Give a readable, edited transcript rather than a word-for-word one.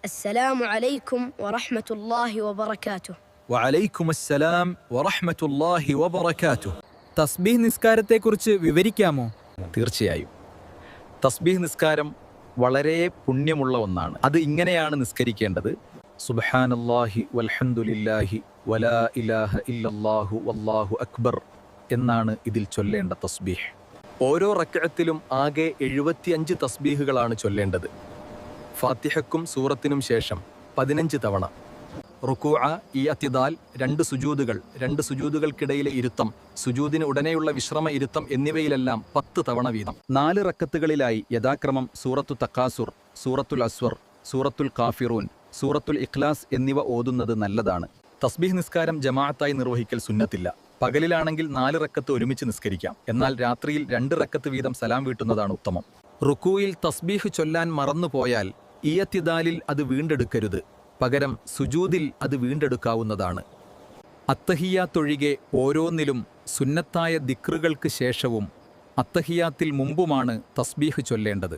السلام عليكم ورحمة الله وبركاته. വഅലൈക്കും അസ്സലാം വറഹ്മത്തുള്ളാഹി വബറകാതുഹു. തസ്ബീഹ് നിസ്കാരത്തെക്കുറിച്ച് വിവരിക്കാമോ? തീർച്ചയായും തസ്ബീഹ് നിസ്കാരം വളരെ പുണ്യമുള്ള ഒന്നാണ്. അത് ഇങ്ങനെയാണ് നിസ്കരിക്കേണ്ടത്: സുബ്ഹാനല്ലാഹി വൽഹംദുലില്ലാഹി വലാ ഇലാഹ ഇല്ലല്ലാഹു വല്ലാഹു അക്ബർ എന്നാണ് ഇതിൽ ചൊല്ലേണ്ട തസ്ബീഹ്. ഓരോ റക്അത്തിലും ആകെ 75 തസ്ബീഹുകളാണ് ചൊല്ലേണ്ടത്. ഫാത്തിഹയ്ക്കും സൂറത്തിനും ശേഷം 15 തവണ. റുകൂഅ, ഇഅ്തിദാൽ, 2 സുജൂദുകൾ, 2 സുജൂദുകൾക്കിടയിലെ ഇരുത്തം, സുജൂദിന് ഉടനെയുള്ള വിശ്രമ ഇരുത്തം എന്നിവയിലെല്ലാം 10 തവണ വീതം. 4 റക്കത്തുകളിലായി യഥാക്രമം സൂറത്തു തക്കാസുർ, സൂറത്തുൽ അസ്വർ, സൂറത്തുൽ കാഫിറൂൻ, സൂറത്തുൽ ഇഖ്ലാസ് എന്നിവ ഓതുന്നത് നല്ലതാണ്. തസ്ബീഹ് നിസ്കാരം ജമാഅത്തായി നിർവഹിക്കൽ സുന്നത്തില്ല. പകലിലാണെങ്കിൽ 4 റക്കത്ത് ഒരുമിച്ച് നിസ്കരിക്കാം. എന്നാൽ രാത്രിയിൽ 2 റക്കത്ത് വീതം സലാം വീട്ടുന്നതാണ് ഉത്തമം. റുകൂയിൽ തസ്ബീഹ് ചൊല്ലാൻ മറന്നുപോയാൽ ഇഅ്തിദാലിൽ അത് വീണ്ടെടുക്കരുത്. പകരം സുജൂദിൽ അത് വീണ്ടെടുക്കാവുന്നതാണ്. അത്തഹിയാത്തൊഴികെ ഓരോന്നിലും സുന്നത്തായ ദിക്റുകൾക്ക് ശേഷവും അത്തഹിയാത്തിൽ മുമ്പുമാണ് തസ്ബീഹ് ചൊല്ലേണ്ടത്.